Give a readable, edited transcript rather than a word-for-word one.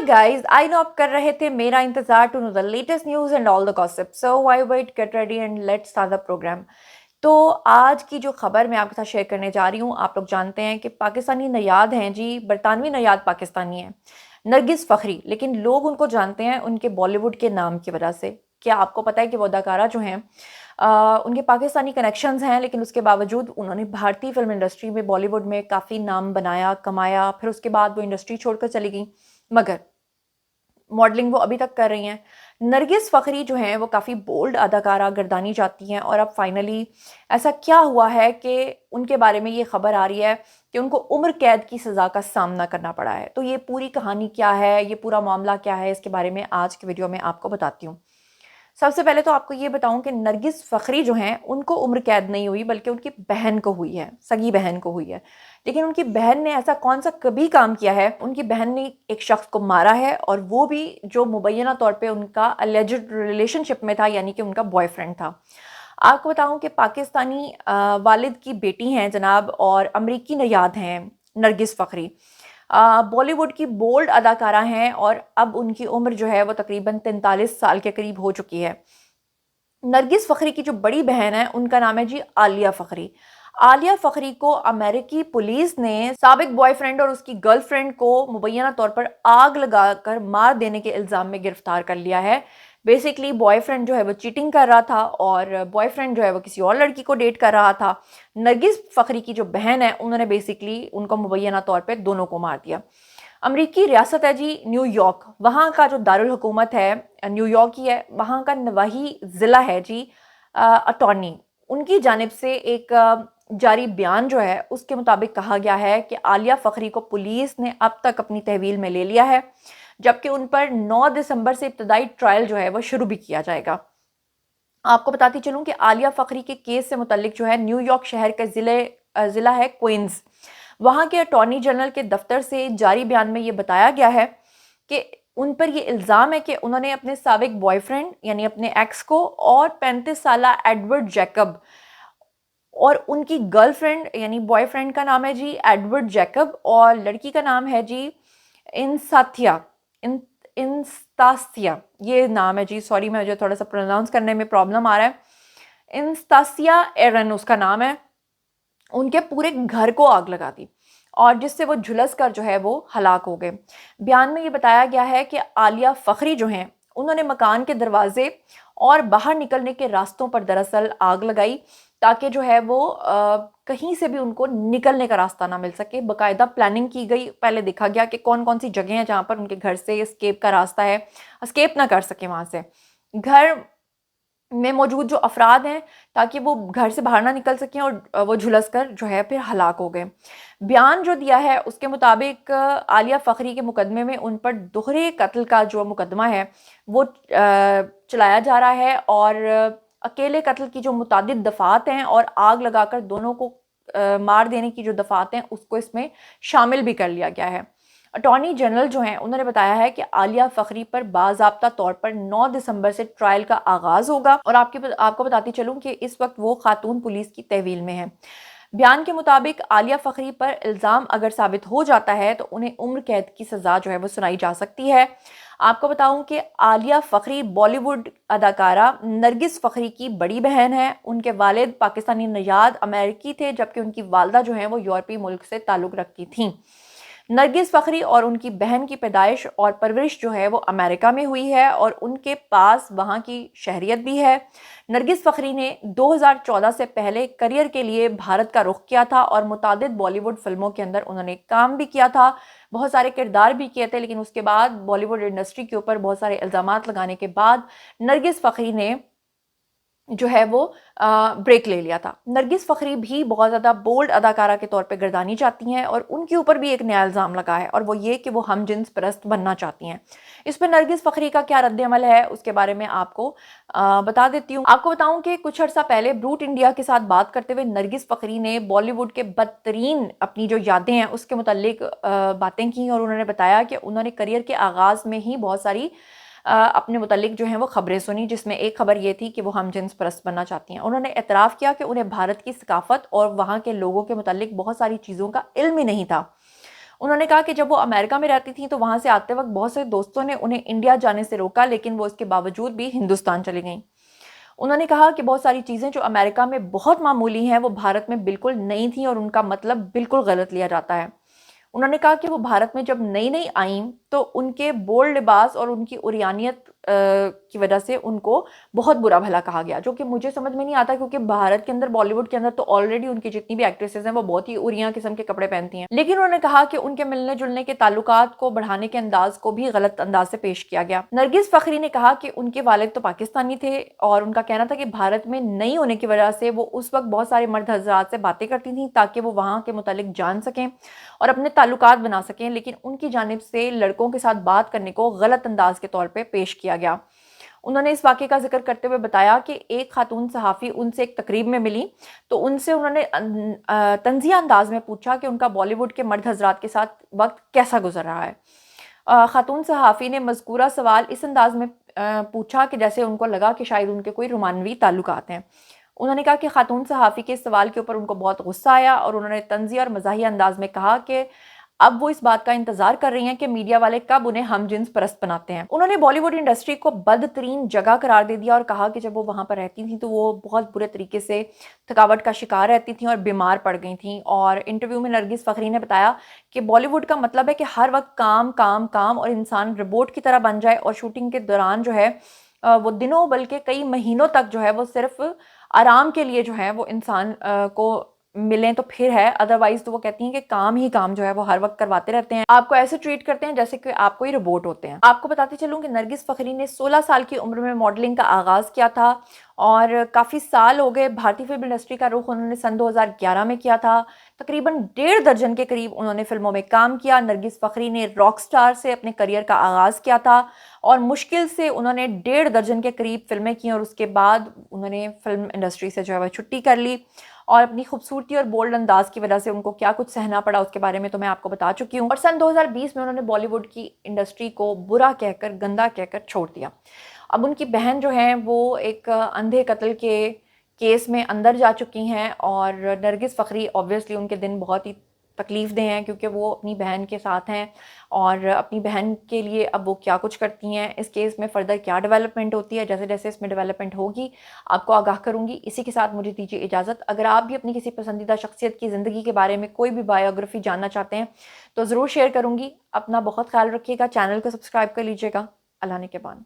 Hi guys, I know आप कर रहे थे मेरा इंतजार to know the latest news and all the gossip, so why wait, get ready and let's start the programme. तो आज की जो खबर मैं आपके साथ शेयर करने जा रही हूँ, आप लोग जानते हैं कि पाकिस्तानी नयाद हैं जी, बरतानवी नयाद पाकिस्तानी हैं, नरगिस फ़खरी। लेकिन लोग उनको जानते हैं उनके बॉलीवुड के नाम की वजह से। क्या आपको पता है कि वो अदाकारा जो हैं उनके पाकिस्तानी कनेक्शंस हैं, लेकिन उसके बावजूद उन्होंने भारतीय फिल्म इंडस्ट्री में, बॉलीवुड में काफ़ी नाम बनाया, कमाया। फिर उसके बाद वो इंडस्ट्री छोड़कर चली गई, मगर मॉडलिंग वो अभी तक कर रही हैं। नरगिस फ़खरी जो हैं वो काफ़ी बोल्ड अदाकारा गर्दानी जाती हैं, और अब फाइनली ऐसा क्या हुआ है कि उनके बारे में ये खबर आ रही है कि उनको उम्र कैद की सज़ा का सामना करना पड़ा है। तो ये पूरी कहानी क्या है, ये पूरा मामला क्या है, इसके बारे में आज की वीडियो में आपको बताती हूँ। सबसे पहले तो आपको ये बताऊं कि नरगिस फ़खरी जो हैं उनको उम्र कैद नहीं हुई, बल्कि उनकी बहन को हुई है, सगी बहन को हुई है। लेकिन उनकी बहन ने ऐसा कौन सा कभी काम किया है? उनकी बहन ने एक शख्स को मारा है, और वो भी जो मुबैना तौर पे उनका अलेज्ड रिलेशनशिप में था, यानी कि उनका बॉयफ्रेंड था। आपको बताऊं कि पाकिस्तानी वालिद की बेटी हैं जनाब, और अमरीकी नयाद हैं नरगिस फ़खरी। बॉलीवुड की बोल्ड अदाकारा हैं, और अब उनकी उम्र जो है वो तकरीबन 43 साल के करीब हो चुकी है। नरगिस फ़खरी की जो बड़ी बहन है उनका नाम है जी आलिया फ़खरी। आलिया फ़खरी को अमेरिकी पुलिस ने साबिक बॉयफ्रेंड और उसकी गर्लफ्रेंड को मुबैना तौर पर आग लगाकर मार देने के इल्ज़ाम में गिरफ्तार कर लिया है। बेसिकली बॉयफ्रेंड जो है वो चीटिंग कर रहा था, और बॉयफ्रेंड जो है वो किसी और लड़की को डेट कर रहा था। नरगिस फ़खरी की जो बहन है उन्होंने बेसिकली उनको मुबैना तौर पर दोनों को मार दिया। अमरीकी रियासत है जी न्यूयॉर्क, वहाँ का जो दारुल हुकूमत है न्यूयॉर्क ही है, वहाँ का वही ज़िला है जी अटॉर्नी। उनकी जानिब से एक जारी बयान जो है उसके मुताबिक कहा गया है कि आलिया फ़खरी को पुलिस ने अब तक अपनी तहवील में ले लिया है, जबकि उन पर 9 दिसंबर से इब्तदाई ट्रायल जो है वो शुरू भी किया जाएगा। आपको बताती चलूँ कि आलिया फ़खरी के केस से मुतल्लिक जो है न्यूयॉर्क शहर के ज़िला है क्वींस, वहाँ के अटॉर्नी जनरल के दफ्तर से जारी बयान में ये बताया गया है कि उन पर ये इल्ज़ाम है कि उन्होंने अपने साबिक बॉयफ्रेंड यानी अपने एक्स को, और 35 साला एडवर्ड जैकब, और उनकी गर्लफ्रेंड यानी बॉयफ्रेंड का नाम है जी एडवर्ड जैकब, और लड़की का नाम है जी इंसाथिया इन इंस्तासिया, ये नाम है जी। सॉरी, मुझे थोड़ा सा प्रोनाउंस करने में प्रॉब्लम आ रहा है। इंस्तासिया एरन उसका नाम है। उनके पूरे घर को आग लगा दी, और जिससे वो झुलस कर जो है वो हलाक हो गए। बयान में ये बताया गया है कि आलिया फ़खरी जो हैं उन्होंने मकान के दरवाजे और बाहर निकलने के रास्तों पर दरअसल आग लगाई, ताकि जो है वो कहीं से भी उनको निकलने का रास्ता ना मिल सके। बाकायदा प्लानिंग की गई, पहले देखा गया कि कौन कौन सी जगह हैं जहाँ पर उनके घर से एस्केप का रास्ता है, एस्केप ना कर सके वहाँ से। घर में मौजूद जो अफराद हैं, ताकि वो घर से बाहर ना निकल सकें, और वो झुलस कर जो है फिर हलाक हो गए। बयान जो दिया है उसके मुताबिक आलिया फ़खरी के मुकदमे में उन पर दोहरे कत्ल का जो मुकदमा है वो चलाया जा रहा है, और अकेले कत्ल की जो मुतादिद दफ़ात हैं और आग लगाकर दोनों को मार देने की जो दफ़ात हैं उसको इसमें शामिल भी कर लिया गया है। अटॉर्नी जनरल जो हैं उन्होंने बताया है कि आलिया फ़खरी पर बाज़ाब्ता तौर पर 9 दिसंबर से ट्रायल का आगाज़ होगा, और आपको बताती चलूँ कि इस वक्त वो खातून पुलिस की तहवील में है। बयान के मुताबिक आलिया फ़खरी पर इल्ज़ाम अगर साबित हो जाता है तो उन्हें उम्र कैद की सज़ा जो है वो सुनाई जा सकती है। आपको बताऊं कि आलिया फ़खरी बॉलीवुड अदाकारा नरगिस फ़खरी की बड़ी बहन है। उनके वालिद पाकिस्तानी नयाद अमेरिकी थे, जबकि उनकी वालदा जो है वो यूरोपीय मुल्क से ताल्लुक़ रखती थीं। नरगिस फ़खरी और उनकी बहन की पैदाइश और परवरिश जो है वो अमेरिका में हुई है, और उनके पास वहाँ की शहरियत भी है। नरगिस फ़खरी ने 2014 से पहले करियर के लिए भारत का रुख किया था, और मुतादिद बॉलीवुड फिल्मों के अंदर उन्होंने काम भी किया था, बहुत सारे किरदार भी किए थे। लेकिन उसके बाद बॉलीवुड इंडस्ट्री के ऊपर बहुत सारे इल्ज़ामात लगाने के बाद नरगिस फ़खरी ने जो है वो ब्रेक ले लिया था। नरगिस फ़खरी भी बहुत ज़्यादा बोल्ड अदाकारा के तौर पे गर्दानी चाहती हैं, और उनके ऊपर भी एक नया इल्ज़ाम लगा है, और वो ये कि वो हम जिन्स परस्त बनना चाहती हैं। इस पर नरगिस फ़खरी का क्या रद्द-ए-अमल है उसके बारे में आपको बता देती हूँ। आपको बताऊँ कि कुछ अर्सा पहले ब्रूट इंडिया के साथ बात करते हुए नरगिस फ़खरी ने बॉलीवुड के बदतरीन अपनी जो यादें हैं उसके मुताल्लिक बातें की, और उन्होंने बताया कि उन्होंने करियर के आगाज़ में ही बहुत सारी अपने मुतालिक जो हैं वो ख़बरें सुनी, जिसमें एक ख़बर ये थी कि वो हम जिन्स परस्त बनना चाहती हैं। उन्होंने एतराफ़ किया कि उन्हें भारत की सकाफ़त और वहाँ के लोगों के मुतालिक बहुत सारी चीज़ों का इल्म ही नहीं था। انہوں نے کہا کہ جب وہ امریکہ میں رہتی تھیں تو وہاں سے آتے وقت بہت سے دوستوں نے انہیں انڈیا جانے سے روکا، لیکن وہ اس کے باوجود بھی ہندوستان چلی گئیں۔ انہوں نے کہا کہ بہت ساری چیزیں جو امریکہ میں بہت معمولی ہیں وہ بھارت میں بالکل نئی تھیں اور ان کا مطلب بالکل غلط لیا جاتا ہے۔ انہوں نے کہا کہ وہ بھارت میں جب نئی نئی آئیں تو ان کے بولڈ لباس اور ان کی اوریانیت کی وجہ سے ان کو بہت برا بھلا کہا گیا، جو کہ مجھے سمجھ میں نہیں آتا، کیونکہ بھارت کے اندر بالی ووڈ کے اندر تو آلریڈی ان کی جتنی بھی ایکٹریسز ہیں وہ بہت ہی اوریاں قسم کے کپڑے پہنتی ہیں۔ لیکن انہوں نے کہا کہ ان کے ملنے جلنے کے تعلقات کو بڑھانے کے انداز کو بھی غلط انداز سے پیش کیا گیا۔ نرگس فخری نے کہا کہ ان کے والد تو پاکستانی تھے اور ان کا کہنا تھا کہ بھارت میں نئی ہونے کی وجہ سے وہ اس وقت بہت سارے مرد حضرات سے باتیں کرتی تھیں تاکہ وہ وہاں کے متعلق جان سکیں اور اپنے تعلقات بنا سکیں، لیکن ان کی جانب سے لڑکوں کے ساتھ بات کرنے کو غلط انداز کے طور پہ پیش کیا گیا۔ انہوں نے اس واقعے کا ذکر کرتے ہوئے بتایا کہ ایک خاتون صحافی ان سے ایک تقریب میں ملی تو ان سے انہوں نے طنزیہ انداز میں پوچھا کہ ان کا بالی ووڈ کے مرد حضرات کے ساتھ وقت کیسا گزر رہا ہے۔ خاتون صحافی نے مذکورہ سوال اس انداز میں پوچھا کہ جیسے ان کو لگا کہ شاید ان کے کوئی رومانوی تعلقات ہیں۔ انہوں نے کہا کہ خاتون صحافی کے سوال کے اوپر ان کو بہت غصہ آیا اور انہوں نے طنزیہ اور مزاحیہ انداز میں کہا کہ اب وہ اس بات کا انتظار کر رہی ہیں کہ میڈیا والے کب انہیں ہم جنس پرست بناتے ہیں۔ انہوں نے بالی ووڈ انڈسٹری کو بدترین جگہ قرار دے دیا اور کہا کہ جب وہ وہاں پر رہتی تھیں تو وہ بہت برے طریقے سے تھکاوٹ کا شکار رہتی تھیں اور بیمار پڑ گئی تھیں۔ اور انٹرویو میں نرگس فخری نے بتایا کہ بالی ووڈ کا مطلب ہے کہ ہر وقت کام کام کام اور انسان روبوٹ کی طرح بن جائے، اور شوٹنگ کے دوران جو ہے وہ دنوں بلکہ کئی مہینوں تک جو ہے وہ صرف آرام کے لیے جو ہے وہ انسان کو ملیں تو پھر ہے، ادروائز تو وہ کہتی ہیں کہ کام ہی کام جو ہے وہ ہر وقت کرواتے رہتے ہیں، آپ کو ایسے ٹریٹ کرتے ہیں جیسے کہ آپ کوئی روبوٹ ہوتے ہیں۔ آپ کو بتاتے چلوں کہ نرگس فخری نے 16 سال کی عمر میں ماڈلنگ کا آغاز کیا تھا اور کافی سال ہو گئے۔ بھارتی فلم انڈسٹری کا رخ انہوں نے سن 2011 میں کیا تھا۔ تقریباً 1.5 درجن کے قریب انہوں نے فلموں میں کام کیا۔ نرگس فخری نے راک سٹار سے اپنے کریئر کا آغاز کیا تھا اور مشکل سے انہوں نے 1.5 درجن کے قریب فلمیں کی اور اس کے بعد انہوں نے فلم انڈسٹری سے جو ہے وہ چھٹی کر لی، اور اپنی خوبصورتی اور بولڈ انداز کی وجہ سے ان کو کیا کچھ سہنا پڑا اس کے بارے میں تو میں آپ کو بتا چکی ہوں۔ اور سن 2020 میں انہوں نے بالی ووڈ کی انڈسٹری کو برا کہہ کر، گندا کہہ کر چھوڑ دیا۔ اب ان کی بہن جو ہیں وہ ایک اندھے قتل کے کیس میں اندر جا چکی ہیں، اور نرگس فخری اوبویسلی ان کے دن بہت ہی تکلیف دہ ہیں کیونکہ وہ اپنی بہن کے ساتھ ہیں اور اپنی بہن کے لیے اب وہ کیا کچھ کرتی ہیں، اس کیس میں فردر کیا ڈیولپمنٹ ہوتی ہے، جیسے جیسے اس میں ڈیولپمنٹ ہوگی آپ کو آگاہ کروں گی۔ اسی کے ساتھ مجھے دیجیے اجازت۔ اگر آپ بھی اپنی کسی پسندیدہ شخصیت کی زندگی کے بارے میں کوئی بھی بایوگرافی جاننا چاہتے ہیں تو ضرور شیئر کروں گی۔ اپنا بہت خیال رکھیے گا، چینل کو سبسکرائب کر لیجیے گا۔ اللہ نے کے بان۔